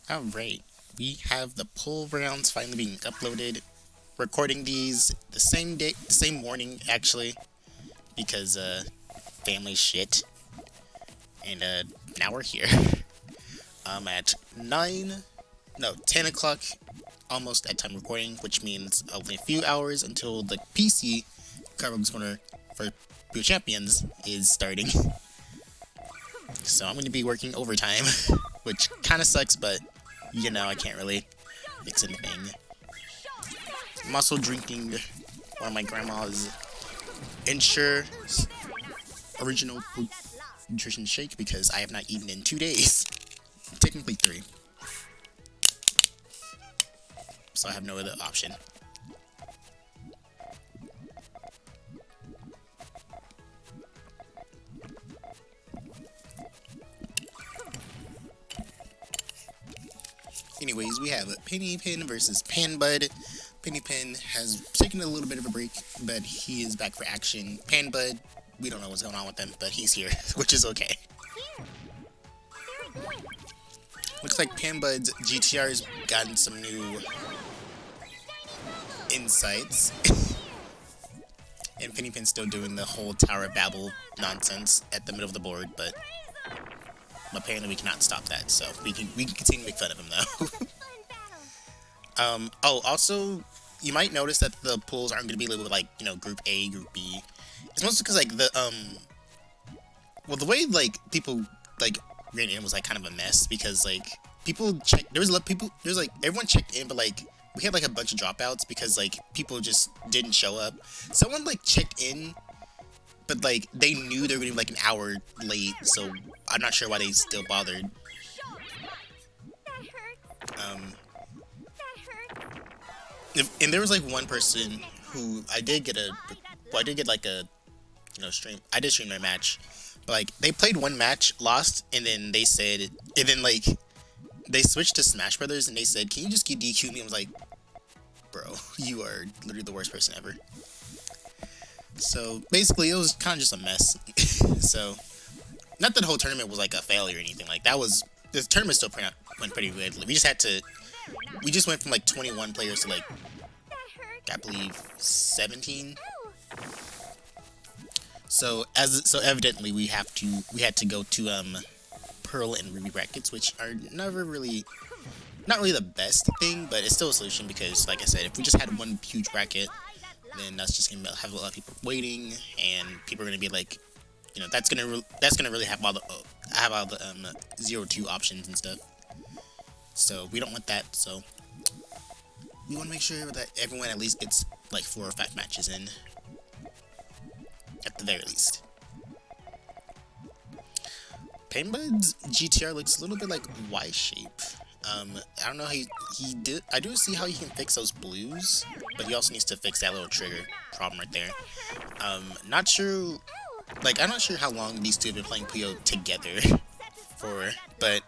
Alright, we have the poll rounds finally being uploaded. Recording these the same day, the same morning actually, because family shit. And now we're here. I'm at 10 o'clock, almost at time recording, which means only a few hours until the PC Carbuncle corner for Puyo Champions is starting. So I'm going to be working overtime, which kind of sucks, but you know, I can't really fix anything. I'm also drinking one of my grandma's Ensure original food nutrition shake because I have not eaten in 2 days. Technically 3. So I have no other option. Anyways, we have PennyPen versus Panbud. PennyPen has taken a little bit of a break, but he is back for action. Panbud, we don't know what's going on with him, but he's here, which is okay. Looks like Panbud's GTR has gotten some new insights. And PennyPen's still doing the whole Tower Babble nonsense at the middle of the board, but apparently we cannot stop that, so we can continue to make fun of him though. Oh, also, you might notice that the pools aren't going to be labeled like, you know, Group A, Group B. It's mostly because, like, well, the way, like, people, like, ran in was, like, kind of a mess, because, like, people checked, everyone checked in, but, like, we had, like, a bunch of dropouts, because, like, people just didn't show up. Someone, like, checked in, but, like, they knew they were going to be, like, an hour late, so I'm not sure why they still bothered. And there was, like, one person who I did get like a, you know, stream. I did stream their match, but, like, they played one match, lost, and then they said, and then, like, they switched to Smash Brothers, and they said, "Can you just keep DQ me?" I was like, bro, you are literally the worst person ever. So basically, it was kind of just a mess. So, not that the whole tournament was like a failure or anything. Like the tournament still went pretty good. We just went from like 21 players to like, I believe 17. So evidently we had to go to Pearl and Ruby brackets, which are not really the best thing, but it's still a solution because, like I said, if we just had one huge bracket, then that's just gonna have a lot of people waiting, and people are gonna be like, you know, that's gonna really have all the 0-2 options and stuff. So we don't want that. So we want to make sure that everyone at least gets like 4 or 5 matches in, at the very least. Panbud's GTR looks a little bit like Y-shape. I don't know how he did. I do see how he can fix those blues, but he also needs to fix that little trigger problem right there. Not sure. Like, I'm not sure how long these two have been playing Puyo together for, but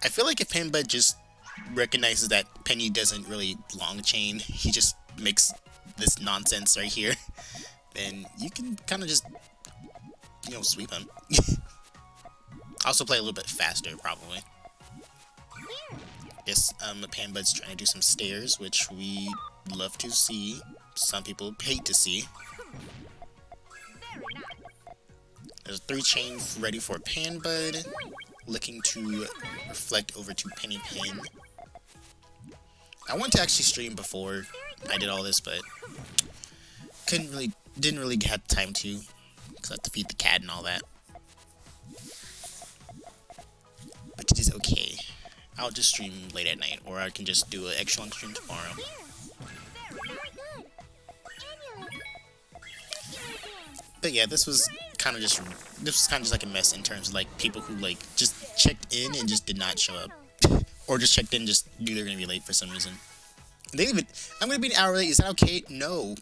I feel like if Panbud just recognizes that Penny doesn't really long chain, he just makes this nonsense right here, then you can kind of just, you know, sweep him. Also play a little bit faster, probably. Yes, the Panbud's trying to do some stairs, which we love to see. Some people hate to see. There's a 3 chain ready for Panbud, looking to reflect over to PennyPen. I wanted to actually stream before I did all this, but didn't really have time to, because I have to feed the cat and all that. But it is okay. I'll just stream late at night, or I can just do an extra long stream tomorrow. But yeah, this was kind of just like a mess in terms of like people who like just checked in and just did not show up, or just checked in and just knew they were gonna be late for some reason. I'm gonna be an hour late. Is that okay? No.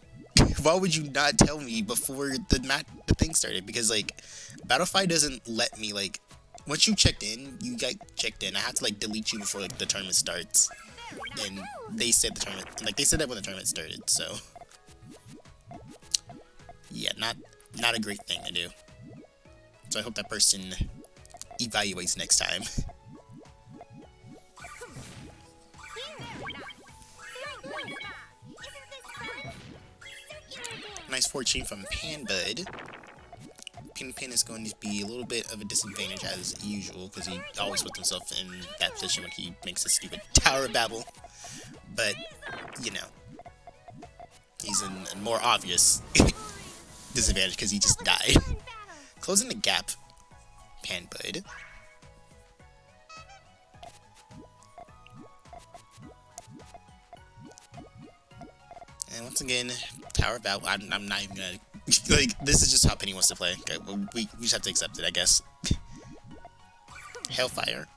Why would you not tell me before the thing started? Because like Battlefy doesn't let me, like, once you checked in, you got checked in. I have to like delete you before like the tournament starts. And they said they said that when the tournament started. So yeah, not a great thing to do. So I hope that person evaluates next time. Nice fortune from Panbud. PennyPen is going to be a little bit of a disadvantage as usual, because he always puts himself in that position when he makes a stupid tower babble. But, you know, he's in a more obvious disadvantage because he just died. Closing the gap, Panbud. And once again, tower babble. I'm not even gonna. Like, this is just how Penny wants to play. Okay, well, we just have to accept it, I guess. Hellfire.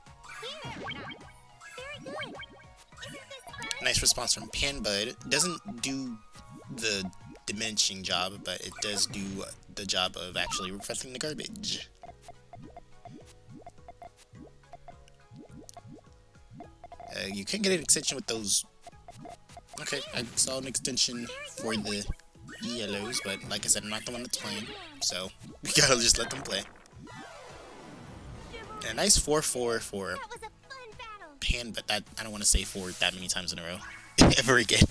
Nice response from Panbud. Doesn't do the diminishing job, but it does do the job of actually reflecting the garbage. You can get an extension with those. Okay, I saw an extension for the yellows, but like I said, I'm not the one that's playing, so we gotta just let them play. And a nice 4-4 for Pan, but that I don't want to say 4 that many times in a row ever again.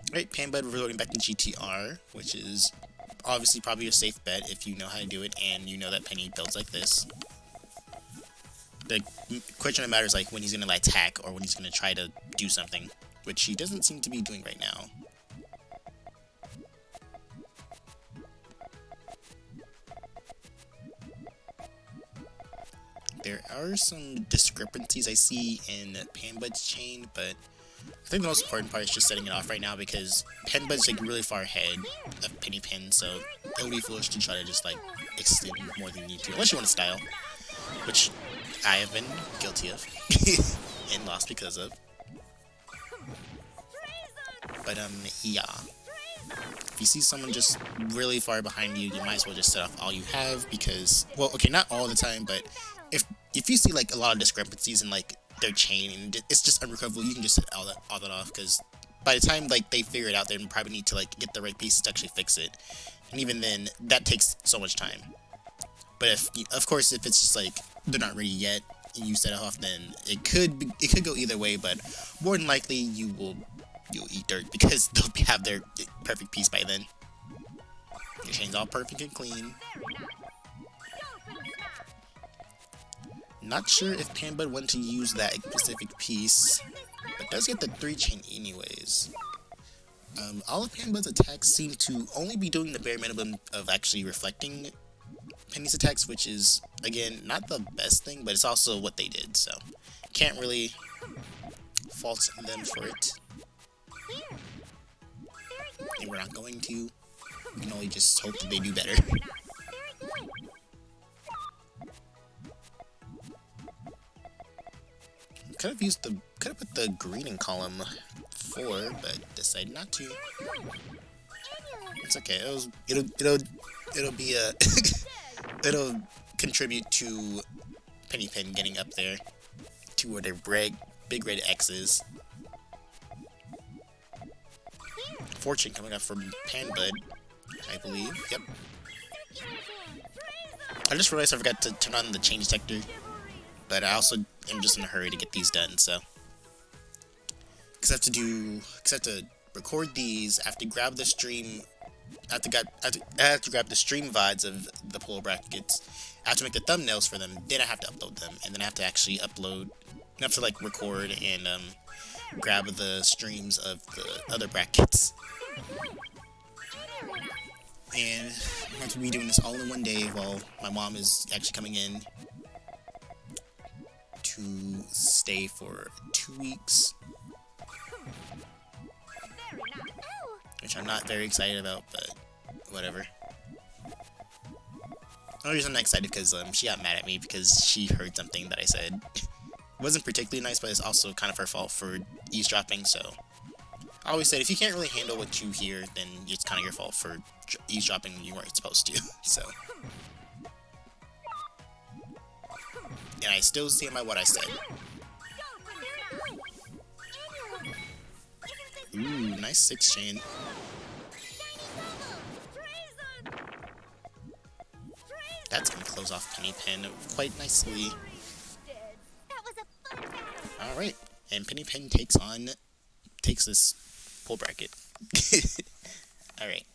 Alright, Panbud reloading back to GTR, which is obviously probably a safe bet if you know how to do it and you know that Penny builds like this. The question that matters is like when he's gonna like attack or when he's gonna try to do something, which he doesn't seem to be doing right now. There are some discrepancies I see in Panbud's chain, but I think the most important part is just setting it off right now because Panbud's like really far ahead of PennyPen, so it would be foolish to try to just like extend more than you need to, unless you want to style, which I have been guilty of and lost because of. But yeah, if you see someone just really far behind you, you might as well just set off all you have because, well, okay, not all the time, but if you see like a lot of discrepancies in like their chain and it's just unrecoverable, you can just set all that off because by the time like they figure it out, they probably need to like get the right pieces to actually fix it, and even then, that takes so much time. But of course, if it's just like they're not ready yet and you set it off, then it could go either way. But more than likely, you'll eat dirt because they'll have their perfect piece by then. Your chain's all perfect and clean. Not sure if Panbud wanted to use that specific piece, but does get the 3 chain anyways. All of Panbud's attacks seem to only be doing the bare minimum of actually reflecting Penny's attacks, which is, again, not the best thing, but it's also what they did, so can't really fault them for it. And we're not going to. We can only just hope that they do better. Could have put the green in column 4, but decided not to. It's okay. It'll be a it'll contribute to PennyPen getting up there to where their big red X is. Fortune coming up from Panbud, I believe. Yep. I just realized I forgot to turn on the chain detector, but I also am just in a hurry to get these done, so. Because I have to record these, I have to grab the stream, I have to grab the stream VODs of the pull brackets, I have to make the thumbnails for them, then I have to upload them, and then I have to actually I have to like record and grab the streams of the other brackets. And I'm going to be doing this all in one day while my mom is actually coming in to stay for 2 weeks, which I'm not very excited about, but whatever. The only reason I'm not excited because she got mad at me because she heard something that I said. It wasn't particularly nice, but it's also kind of her fault for eavesdropping, so I always said if you can't really handle what you hear, then it's kind of your fault for eavesdropping when you weren't supposed to, so. And I still stand by what I said. Ooh, nice 6 chain. That's gonna close off PennyPen quite nicely. Alright, and PennyPen takes on takes this pull bracket. Alright.